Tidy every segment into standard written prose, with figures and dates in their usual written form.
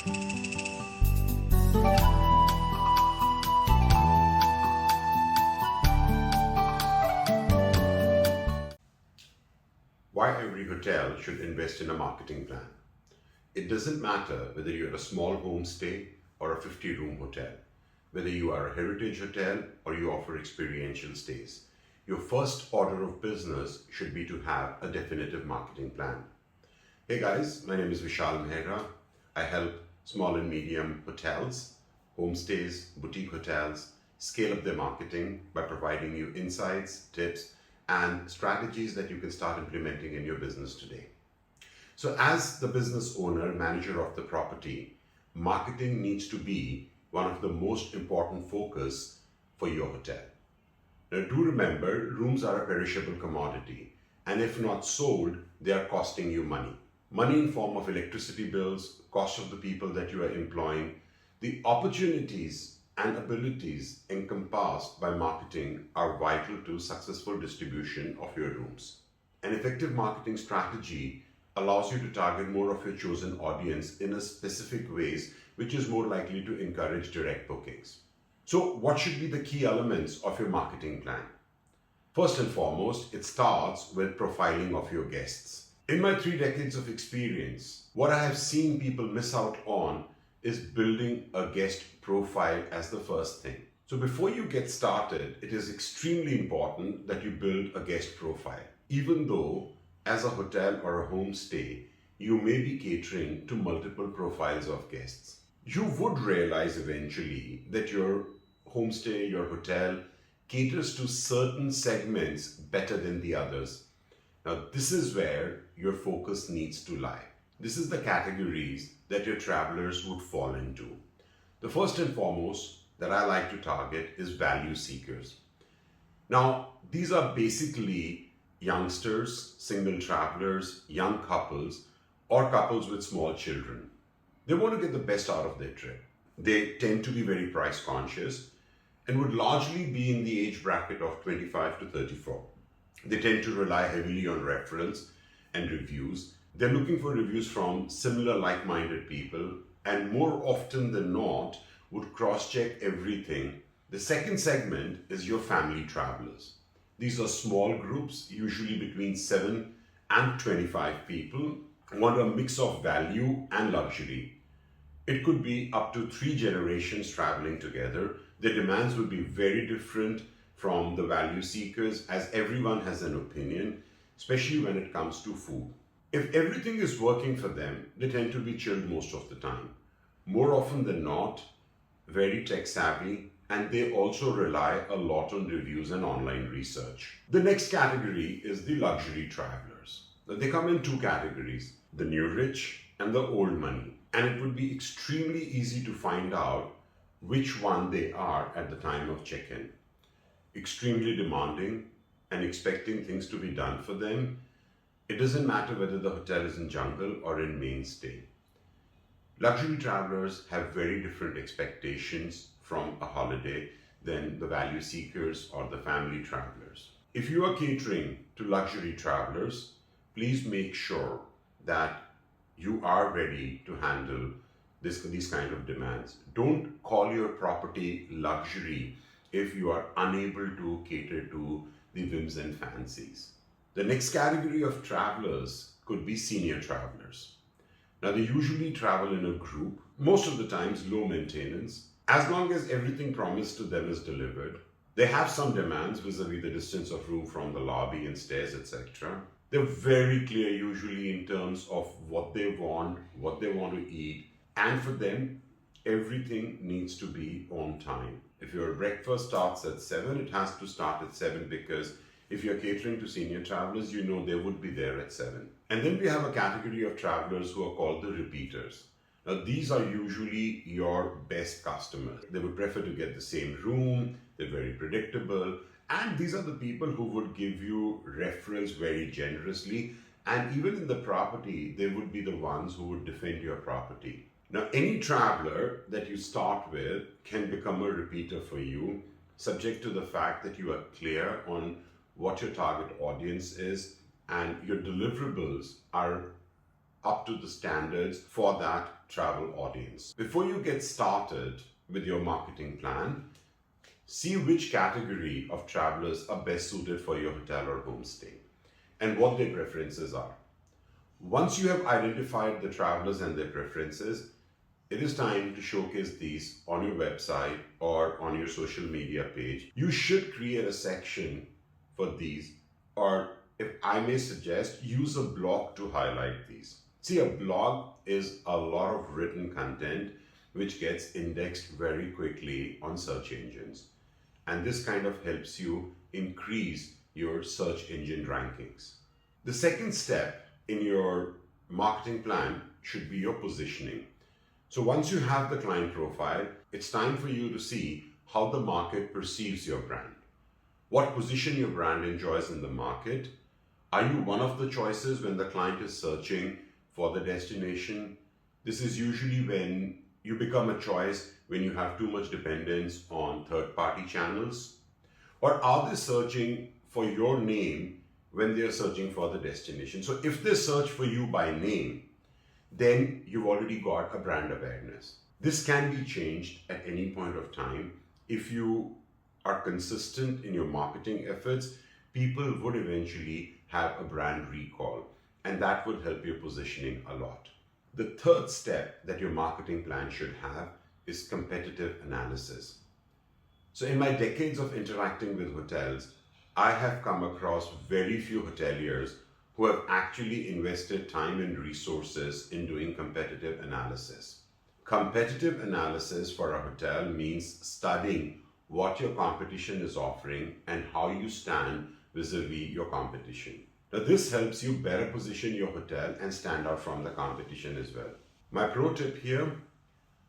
Why every hotel should invest in a marketing plan. It doesn't matter whether you're a small homestay or a 50-room hotel, whether you are a heritage hotel or you offer experiential stays. Your first order of business should be to have a definitive marketing plan. Hey guys, my name is Vishal Mehra. I help small and medium hotels, homestays, boutique hotels scale up their marketing by providing you insights, tips, and strategies that you can start implementing in your business today. So as the business owner, manager of the property, marketing needs to be one of the most important focus for your hotel. Now do remember, rooms are a perishable commodity, and if not sold, they are costing you money. Money in form of electricity bills, cost of the people that you are employing, the opportunities and abilities encompassed by marketing are vital to successful distribution of your rooms. An effective marketing strategy allows you to target more of your chosen audience in a specific ways, which is more likely to encourage direct bookings. So what should be the key elements of your marketing plan? First and foremost, it starts with profiling of your guests. In my 3 decades of experience, what I have seen people miss out on is building a guest profile as the first thing. So before you get started, it is extremely important that you build a guest profile. Even though as a hotel or a homestay, you may be catering to multiple profiles of guests. You would realize eventually that your homestay, your hotel caters to certain segments better than the others. Now this is where your focus needs to lie. This is the categories that your travelers would fall into. The first and foremost that I like to target is value seekers. Now, these are basically youngsters, single travelers, young couples, or couples with small children. They want to get the best out of their trip. They tend to be very price conscious and would largely be in the age bracket of 25 to 34. They tend to rely heavily on referrals and reviews. They're looking for reviews from similar like-minded people, and more often than not would cross-check everything. The second segment is your family travelers. These are small groups, usually between 7 and 25 people, want a mix of value and luxury. It could be up to 3 generations traveling together. Their demands would be very different from the value seekers, as everyone has an opinion, especially when it comes to food. If everything is working for them, they tend to be chilled most of the time. More often than not, very tech savvy, and they also rely a lot on reviews and online research. The next category is the luxury travelers. They come in 2 categories, the new rich and the old money. And it would be extremely easy to find out which one they are at the time of check-in. Extremely demanding and expecting things to be done for them. It doesn't matter whether the hotel is in jungle or in mainstay. Luxury travelers have very different expectations from a holiday than the value seekers or the family travelers. If you are catering to luxury travelers, please make sure that you are ready to handle these kind of demands. Don't call your property luxury if you are unable to cater to the whims and fancies. The next category of travelers could be senior travelers. Now they usually travel in a group, most of the times low maintenance. As long as everything promised to them is delivered, they have some demands vis-a-vis the distance of room from the lobby and stairs, etc. They're very clear usually in terms of what they want to eat, and for them, everything needs to be on time. If your breakfast starts at 7, it has to start at 7, because if you're catering to senior travelers, you know they would be there at 7. And then we have a category of travelers who are called the repeaters. Now, these are usually your best customers. They would prefer to get the same room, they're very predictable, and these are the people who would give you referrals very generously, and even in the property, they would be the ones who would defend your property. Now, any traveler that you start with can become a repeater for you, subject to the fact that you are clear on what your target audience is and your deliverables are up to the standards for that travel audience. Before you get started with your marketing plan, see which category of travelers are best suited for your hotel or homestay and what their preferences are. Once you have identified the travelers and their preferences, it is time to showcase these on your website or on your social media page. You should create a section for these, or if I may suggest, use a blog to highlight these. See, a blog is a lot of written content which gets indexed very quickly on search engines. And this kind of helps you increase your search engine rankings. The second step in your marketing plan should be your positioning. So once you have the client profile, it's time for you to see how the market perceives your brand. What position your brand enjoys in the market. Are you one of the choices when the client is searching for the destination? This is usually when you become a choice when you have too much dependence on third-party channels. Or are they searching for your name when they are searching for the destination? So if they search for you by name, then you've already got a brand awareness. This can be changed at any point of time. If you are consistent in your marketing efforts, people would eventually have a brand recall, and that would help your positioning a lot. The third step that your marketing plan should have is competitive analysis. So in my decades of interacting with hotels, I have come across very few hoteliers who have actually invested time and resources in doing competitive analysis. Competitive analysis for a hotel means studying what your competition is offering and how you stand vis-a-vis your competition. Now, this helps you better position your hotel and stand out from the competition as well. My pro tip here,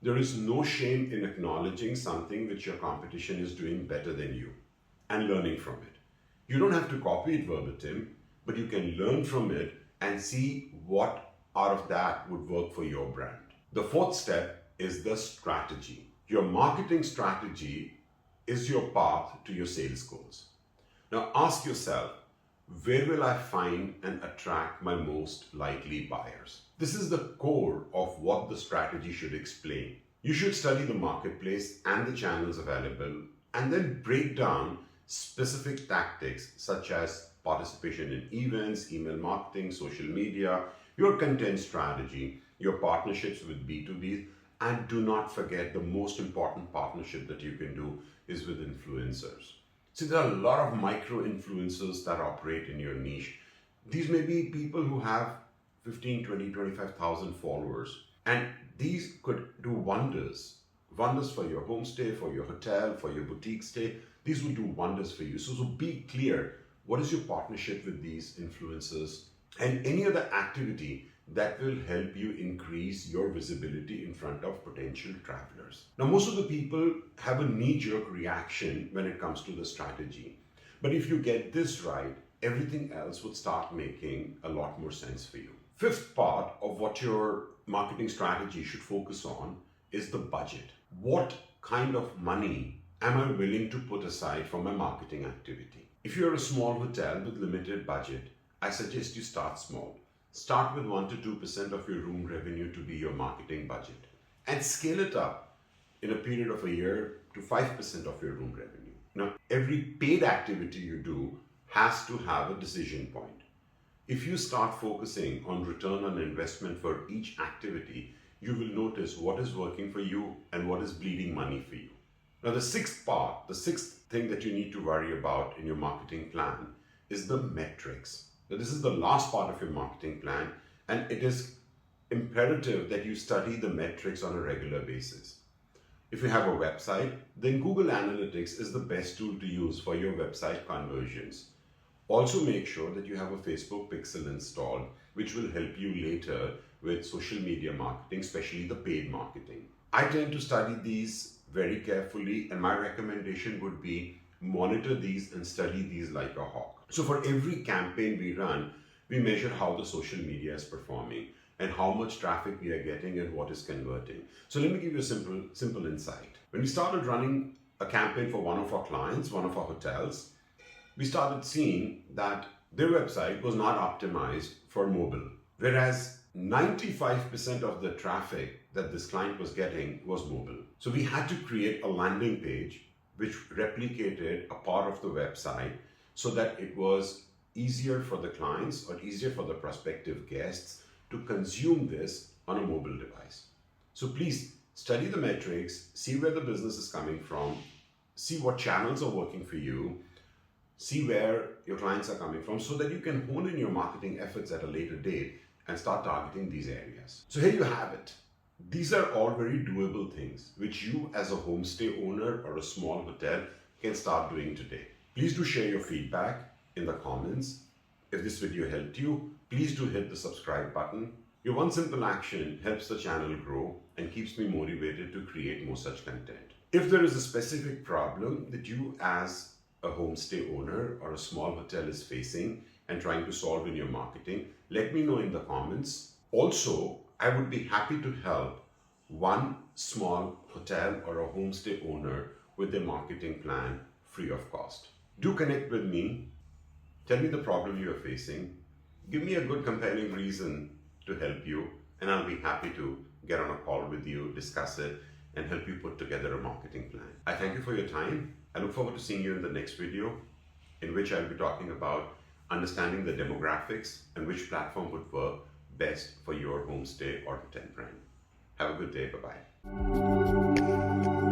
there is no shame in acknowledging something which your competition is doing better than you and learning from it. You don't have to copy it verbatim, but you can learn from it and see what out of that would work for your brand. The fourth step is the strategy. Your marketing strategy is your path to your sales goals. Now ask yourself, where will I find and attract my most likely buyers? This is the core of what the strategy should explain. You should study the marketplace and the channels available and then break down specific tactics such as participation in events, email marketing, social media, your content strategy, your partnerships with B2B, and do not forget the most important partnership that you can do is with influencers. See, there are a lot of micro influencers that operate in your niche. These may be people who have 15, 20, 25,000 followers, and these could do wonders. Wonders for your homestay, for your hotel, for your boutique stay. These will do wonders for you. So be clear. What is your partnership with these influencers and any other activity that will help you increase your visibility in front of potential travelers? Now, most of the people have a knee-jerk reaction when it comes to the strategy. But if you get this right, everything else would start making a lot more sense for you. Fifth part of what your marketing strategy should focus on is the budget. What kind of money am I willing to put aside for my marketing activity? If you're a small hotel with limited budget, I suggest you start small. Start with 1 to 2% of your room revenue to be your marketing budget and scale it up in a period of a year to 5% of your room revenue. Now, every paid activity you do has to have a decision point. If you start focusing on return on investment for each activity, you will notice what is working for you and what is bleeding money for you. Now, the sixth thing that you need to worry about in your marketing plan is the metrics. Now, this is the last part of your marketing plan, and it is imperative that you study the metrics on a regular basis. If you have a website, then Google Analytics is the best tool to use for your website conversions. Also make sure that you have a Facebook pixel installed, which will help you later with social media marketing, especially the paid marketing. I tend to study these very carefully, and my recommendation would be monitor these and study these like a hawk. So for every campaign we run, we measure how the social media is performing and how much traffic we are getting and what is converting. So let me give you a simple insight. When we started running a campaign for one of our clients, one of our hotels, we started seeing that their website was not optimized for mobile. Whereas 95% of the traffic that this client was getting was mobile. So we had to create a landing page which replicated a part of the website so that it was easier for the clients or easier for the prospective guests to consume this on a mobile device. So please study the metrics, see where the business is coming from, see what channels are working for you, see where your clients are coming from so that you can hone in your marketing efforts at a later date and start targeting these areas. So here you have it. These are all very doable things which you as a homestay owner or a small hotel can start doing today. Please do share your feedback in the comments. If this video helped you, please do hit the subscribe button. Your one simple action helps the channel grow and keeps me motivated to create more such content. If there is a specific problem that you as a homestay owner or a small hotel is facing and trying to solve in your marketing, let me know in the comments. Also, I would be happy to help one small hotel or a homestay owner with their marketing plan free of cost. Do connect with me. Tell me the problem you are facing. Give me a good compelling reason to help you, and I'll be happy to get on a call with you, discuss it, and help you put together a marketing plan. I thank you for your time. I look forward to seeing you in the next video, in which I'll be talking about understanding the demographics and which platform would work best for your homestay or hotel brand. Have a good day. Bye-bye.